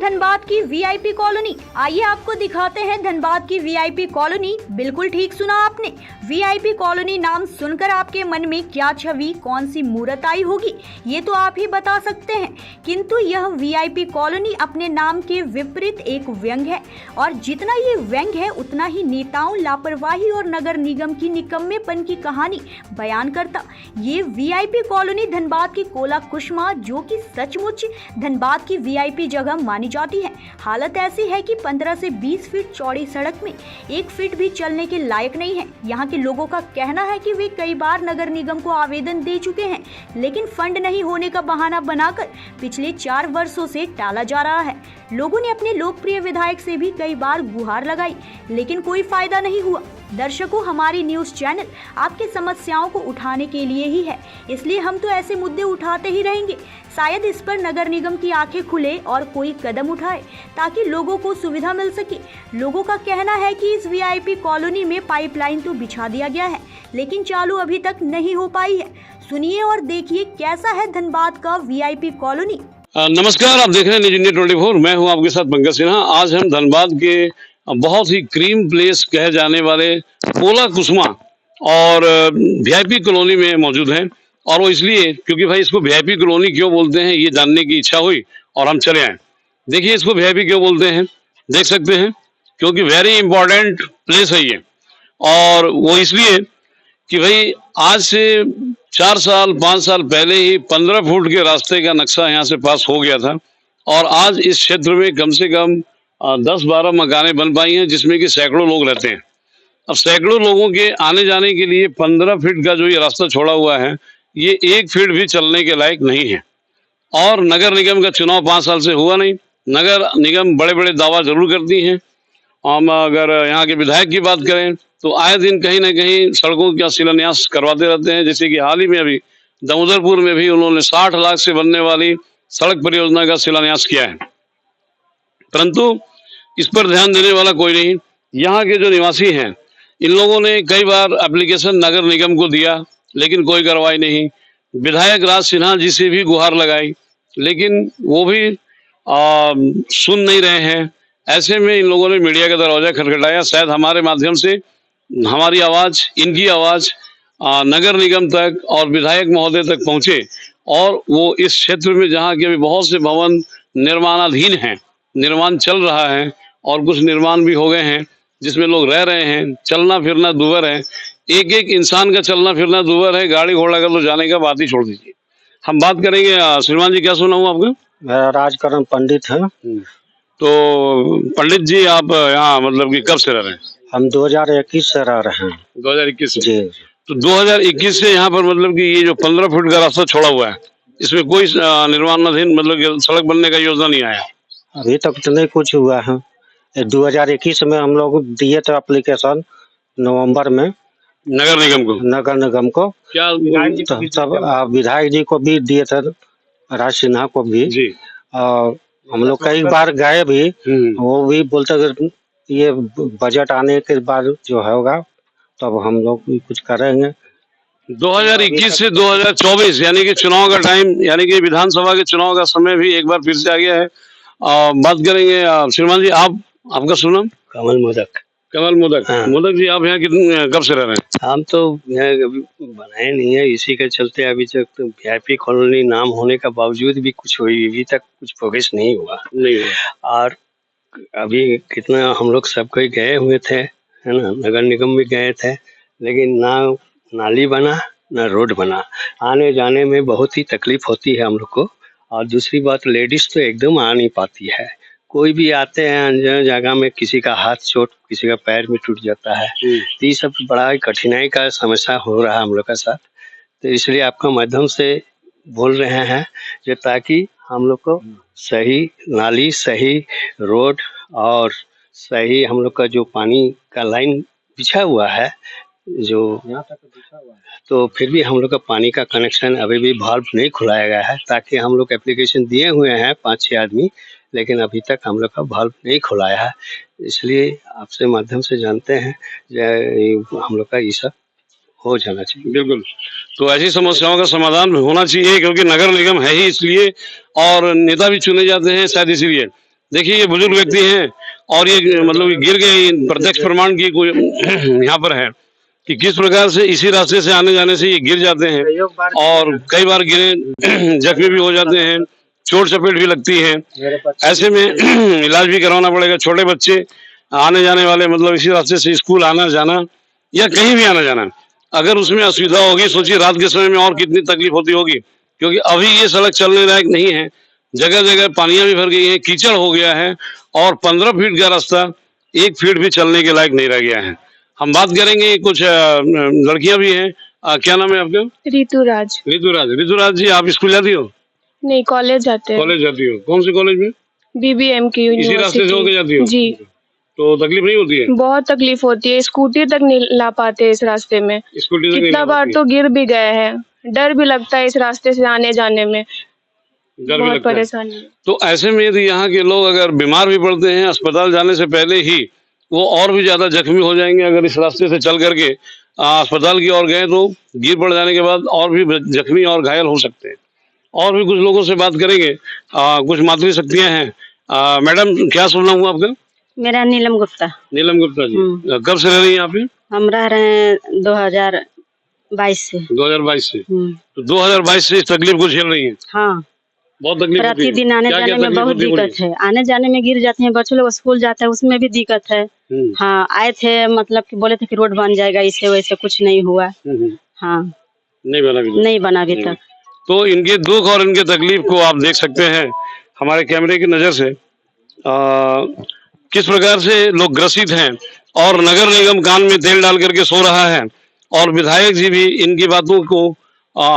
धनबाद की VIP colony. आइए आपको दिखाते हैं धनबाद की वीआईपी कॉलोनी। बिल्कुल ठीक सुना आपने, वीआईपी कॉलोनी नाम सुनकर आपके मन में क्या छवि, कौन सी मूर्त आई होगी, ये तो आप ही बता सकते हैं। किंतु यह वीआईपी कॉलोनी अपने नाम के विपरीत एक व्यंग है, और जितना ये व्यंग है उतना ही नेताओं, लापरवाही और नगर निगम की निकम्मेपन की कहानी बयान करता। ये वीआईपी कॉलोनी धनबाद की कोला कुसुमा, जो कि सचमुच धनबाद की वीआईपी जगह मानी जाती है। हालत ऐसी है कि 15 से 20 फीट चौड़ी सड़क में 1 फीट भी चलने के लायक नहीं है। यहाँ के लोगों का कहना है कि वे कई बार नगर निगम को आवेदन दे चुके हैं, लेकिन फंड नहीं होने का बहाना बनाकर पिछले 4 वर्षों से टाला जा रहा है। लोगों ने अपने लोकप्रिय विधायक से भी कई बार गुहार लगाई, लेकिन कोई फायदा नहीं हुआ। दर्शकों, हमारी न्यूज चैनल आपकी समस्याओं को उठाने के लिए ही है, इसलिए हम तो ऐसे मुद्दे उठाते ही रहेंगे। शायद इस पर नगर निगम की आंखें खुले और कोई कदम उठाए ताकि लोगों को सुविधा मिल सके। लोगों का कहना है कि इस वीआईपी कॉलोनी में पाइपलाइन तो बिछा दिया गया है, लेकिन चालू अभी तक नहीं हो पाई है। सुनिए और देखिए कैसा है धनबाद का वीआईपी कॉलोनी। नमस्कार, आप देख रहे हैं न्यूज इंडिया 24। मैं हूं आपके साथ पंकज सिन्हा। आज हम धनबाद के बहुत ही क्रीम प्लेस कहे जाने वाले कोला कुसुमा और वीआईपी कॉलोनी में मौजूद हैं। और वो इसलिए क्योंकि भाई इसको वीआईपी कॉलोनी क्यों बोलते हैं ये जानने की इच्छा हुई और हम चले आए। देखिए इसको वीआईपी क्यों बोलते हैं, देख सकते हैं, क्योंकि वेरी इंपॉर्टेंट प्लेस है ये। और वो इसलिए कि भाई आज से 4 साल 5 साल पहले ही 15 फुट के रास्ते का नक्शा यहाँ से पास हो गया था, और आज इस क्षेत्र में कम से कम 10-12 मकानें बन पाई हैं, जिसमें कि सैकड़ों लोग रहते हैं। अब सैकड़ों लोगों के आने जाने के लिए 15 फीट का जो ये रास्ता छोड़ा हुआ है, ये 1 फीट भी चलने के लायक नहीं है। और नगर निगम का चुनाव 5 साल से हुआ नहीं। नगर निगम बड़े बड़े दावा जरूर करती हैं। हम अगर यहाँ के विधायक की बात करें तो आए दिन कहीं ना कहीं सड़कों का शिलान्यास करवाते रहते हैं। जैसे कि हाल ही में अभी दामोदरपुर में भी उन्होंने 60 लाख से बनने वाली सड़क परियोजना का शिलान्यास किया है, परंतु इस पर ध्यान देने वाला कोई नहीं। यहाँ के जो निवासी हैं, इन लोगों ने कई बार एप्लीकेशन नगर निगम को दिया, लेकिन कोई कार्रवाई नहीं। विधायक राज सिन्हा जी से भी गुहार लगाई, लेकिन वो भी सुन नहीं रहे हैं। ऐसे में इन लोगों ने मीडिया का दरवाजा खटखटाया। शायद हमारे माध्यम से हमारी आवाज, इनकी आवाज नगर निगम तक और विधायक महोदय तक पहुंचे, और वो इस क्षेत्र में जहाँ के भी बहुत से भवन निर्माणाधीन हैं, निर्माण चल रहा है और कुछ निर्माण भी हो गए हैं जिसमें लोग रह रहे हैं, चलना फिरना दूभर है। एक एक इंसान का चलना फिरना दूभर है, गाड़ी घोड़ा का तो जाने का बात ही छोड़ दीजिए। हम बात करेंगे। श्रीमान जी, क्या सुना हूँ आपका? मेरा राजकरण पंडित है। तो पंडित जी, आप यहाँ मतलब कि कब से रह रहे हैं? हम 2021 से रह रहे हैं। 2021 से? जी। तो 2021 से यहाँ पर मतलब कि ये जो 15 फुट का रास्ता छोड़ा हुआ है, इसमें कोई निर्माणाधीन मतलब कि सड़क बनने का योजना नहीं आया अभी तक तो नहीं कुछ हुआ है। 2021 में हम लोग दिए थे एप्लीकेशन नवंबर में नगर निगम को। क्या सब विधायक जी को भी दिए थे, राज सिन्हा को भी जी। हम लोग कई बार गए भी, वो भी बोलते ये बजट आने के बाद जो होगा तब हम लोग भी कुछ करेंगे। 2021 से 2024 यानी कि चुनाव का टाइम, यानी कि विधानसभा के चुनाव का समय भी एक बार फिर से आ गया है। बात करेंगे। श्रीमान जी, आपका सुना? कमल मोदक। कमल मोदक। हाँ। मोदक जी, आप यहाँ कितने कब से रह रहे हैं? हम तो अभी बनाए नहीं है, इसी के चलते अभी तक तो वीआईपी कॉलोनी नाम होने का बावजूद भी कुछ हुई अभी तक कुछ प्रोग्रेस नहीं हुआ। और अभी कितना हम लोग सब कोई गए हुए थे, है ना, नगर निगम भी गए थे, लेकिन ना नाली बना ना रोड बना। आने जाने में बहुत ही तकलीफ होती है हम लोग को। और दूसरी बात, लेडीज तो एकदम आ नहीं पाती है। कोई भी आते हैं अनजान जगह में, किसी का हाथ चोट, किसी का पैर में टूट जाता है, तो ये सब बड़ा ही कठिनाई का समस्या हो रहा है हम लोग के साथ। तो इसलिए आपका माध्यम से बोल रहे हैं जो ताकि हम लोग को सही नाली, सही रोड और सही हम लोग का जो पानी का लाइन बिछा हुआ है, जो यहाँ तक बिछा हुआ है, तो फिर भी हम लोग का पानी का कनेक्शन अभी भी वाल्व नहीं खुलाया गया है। ताकि हम लोग एप्लीकेशन दिए हुए हैं 5-6 आदमी, लेकिन अभी तक हम लोग का वाल्व नहीं खुलाया है। इसलिए आपसे माध्यम से जानते हैं हम लोग का ये सब हो जाना चाहिए। बिल्कुल। तो ऐसी समस्याओं का समाधान होना चाहिए, क्योंकि नगर निगम है ही इसलिए, और नेता भी चुने जाते हैं शायद इसीलिए। देखिए ये बुजुर्ग व्यक्ति हैं और ये मतलब ये गिर गए, प्रत्यक्ष प्रमाण की कोई यहाँ पर है कि किस प्रकार से इसी रास्ते से आने जाने से ये गिर जाते हैं और कई बार गिरे जख्मी भी हो जाते हैं, चोट चपेट भी लगती है। ऐसे में इलाज भी करवाना पड़ेगा। छोटे बच्चे आने जाने वाले मतलब इसी रास्ते से स्कूल आना जाना या कहीं भी आना जाना, अगर उसमें असुविधा होगी, सोचिए रात के समय में और कितनी तकलीफ होती होगी, क्योंकि अभी ये सड़क चलने लायक नहीं है। जगह जगह पानियां भी भर गई हैं, कीचड़ हो गया है और 15 फीट का रास्ता 1 फीट भी चलने के लायक नहीं रह गया है। हम बात करेंगे, कुछ लड़कियां भी हैं। क्या नाम है आपका? ऋतुराज। ऋतुराज जी, आप स्कूल जाती हो? नहीं, कॉलेज जाते हैं। कॉलेज जाती हो? कौन से कॉलेज में? BBM की इसी रास्ते से होके जाती हो? जी। तो तकलीफ नहीं होती है? बहुत तकलीफ होती है, स्कूटी तक नहीं ला पाते इस रास्ते में। स्कूटी तक नहीं कितना ला बार पाती? तो गिर भी गए हैं। डर भी लगता है इस रास्ते से आने जाने में, डर भी बहुत लगता है। परेशानी है। तो ऐसे में यदि यहाँ के लोग अगर बीमार भी पड़ते हैं, अस्पताल जाने से पहले ही वो और भी ज्यादा जख्मी हो जाएंगे। अगर इस रास्ते से चल करके अस्पताल की ओर गए तो गिर पड़ जाने के बाद और भी जख्मी और घायल हो सकते हैं। और भी कुछ लोगों से बात करेंगे। कुछ मातृ शक्तियां हैं। मैडम, क्या सुनना हुआ आपका? मेरा नीलम गुप्ता। नीलम गुप्ता जी, कब से रह रही हैं यहाँ पे? हम रह रहे हैं 2022 से। 2022 से? तो 2022 से इस तकलीफ को झेल रही है? हाँ, बहुत तकलीफ होती है। प्रतिदिन आने क्या-क्या जाने में तकलीफ बहुत होती है? दिक्कत है। आने जाने में गिर जाते हैं, बच्चे लोग स्कूल जाते हैं उसमें भी दिक्कत है। हाँ, आए थे, मतलब कि बोले थे कि रोड बन जाएगा, इससे वैसे कुछ नहीं हुआ। हाँ, नहीं बना अभी तक? नहीं बना अभी तक। तो इनके दुख और इनके तकलीफ को आप देख सकते हैं हमारे कैमरे की नजर से, किस प्रकार से लोग ग्रसित हैं। और नगर निगम कान में तेल डाल करके सो रहा है और विधायक जी भी इनकी बातों को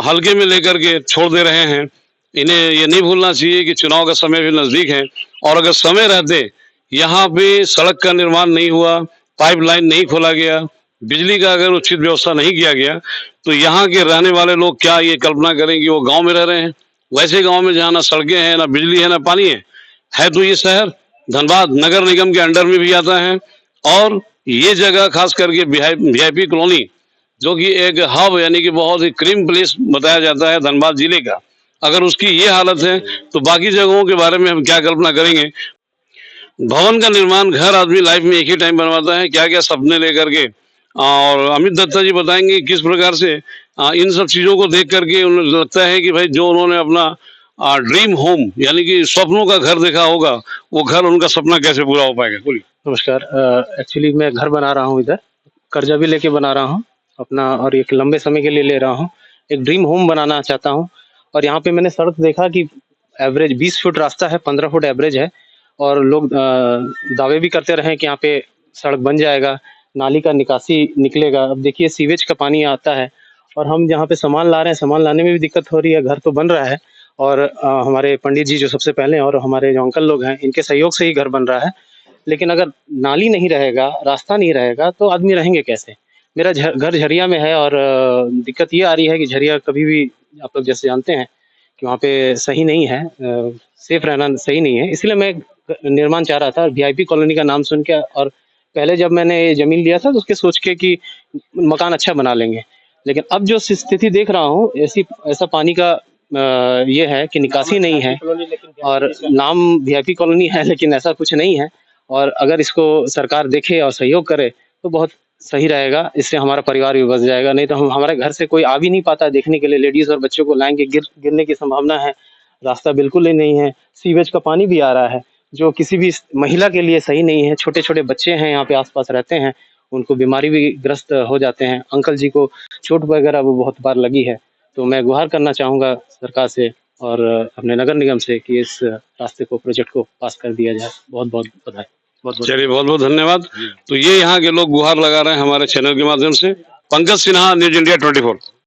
हल्के में लेकर के छोड़ दे रहे हैं। इन्हें ये नहीं भूलना चाहिए कि चुनाव का समय भी नजदीक है और अगर समय रहते यहाँ पे सड़क का निर्माण नहीं हुआ, पाइपलाइन नहीं खोला गया, बिजली का अगर उचित व्यवस्था नहीं किया गया, तो यहाँ के रहने वाले लोग क्या ये कल्पना करें कि वो गांव में रह रहे हैं। वैसे गांव में जहाँ ना सड़कें हैं, ना बिजली है, ना पानी है तो ये शहर धनबाद नगर निगम के अंडर में भी आता है। और ये जगह खास करके VIP कॉलोनी, जो कि एक हब यानी कि बहुत ही क्रीम प्लेस बताया जाता है धनबाद जिले का, अगर उसकी ये हालत है तो बाकी जगहों के बारे में हम क्या कल्पना करेंगे। भवन का निर्माण घर आदमी लाइफ में एक ही टाइम बनवाता है, क्या क्या सपने लेकर के। और अमित दत्ता जी बताएंगे किस प्रकार से इन सब चीजों को देख करके उन्हें लगता है कि भाई जो उन्होंने अपना ड्रीम होम यानी कि स्वप्नों का घर देखा होगा, वो घर उनका सपना कैसे पूरा हो पाएगा। बोलिए। नमस्कार। एक्चुअली मैं घर बना रहा हूँ, इधर कर्जा भी लेके बना रहा हूँ अपना, और एक लंबे समय के लिए ले रहा हूँ। एक ड्रीम होम बनाना चाहता हूँ। और यहाँ पे मैंने सड़क देखा कि एवरेज 20 फुट रास्ता है, 15 फुट एवरेज है। और लोग दावे भी करते रहे कि यहाँ पे सड़क बन जाएगा, नाली का निकासी निकलेगा। अब देखिए सीवेज का पानी आता है और हम जहाँ पे सामान ला रहे हैं, सामान लाने में भी दिक्कत हो रही है। घर तो बन रहा है और हमारे पंडित जी जो सबसे पहले और हमारे जो अंकल लोग हैं, इनके सहयोग से ही घर बन रहा है। लेकिन अगर नाली नहीं रहेगा, रास्ता नहीं रहेगा, तो आदमी रहेंगे कैसे। मेरा घर झरिया में है और दिक्कत ये आ रही है कि झरिया कभी भी, आप लोग जैसे जानते हैं कि वहाँ पे सही नहीं है, सेफ रहना सही नहीं है। इसलिए मैं निर्माण चाह रहा था VIP कॉलोनी का नाम सुन के। और पहले जब मैंने ये जमीन लिया था तो उसके सोच के कि मकान अच्छा बना लेंगे, लेकिन अब जो स्थिति देख रहा हूँ, ऐसा पानी का ये है कि निकासी नहीं है और नाम VIP कॉलोनी है लेकिन ऐसा कुछ नहीं है। और अगर इसको सरकार देखे और सहयोग करे तो बहुत सही रहेगा। इससे हमारा परिवार भी बच जाएगा। नहीं तो हमारे घर से कोई आ भी नहीं पाता देखने के लिए। लेडीज और बच्चों को लाएंगे, गिरने की संभावना है। रास्ता बिल्कुल ही नहीं है। सीवेज का पानी भी आ रहा है जो किसी भी महिला के लिए सही नहीं है। छोटे छोटे बच्चे हैं यहाँ पे आसपास रहते हैं, उनको बीमारी भी ग्रस्त हो जाते हैं। अंकल जी को चोट वगैरह वो बहुत बार लगी है। तो मैं गुहार करना चाहूँगा सरकार से और अपने नगर निगम से कि इस रास्ते को, प्रोजेक्ट को पास कर दिया जाए। बहुत बहुत बधाई। चलिए, बहुत बहुत धन्यवाद। तो ये यहाँ के लोग गुहार लगा रहे हैं हमारे चैनल के माध्यम से। Pankaj Sinha, news India 24।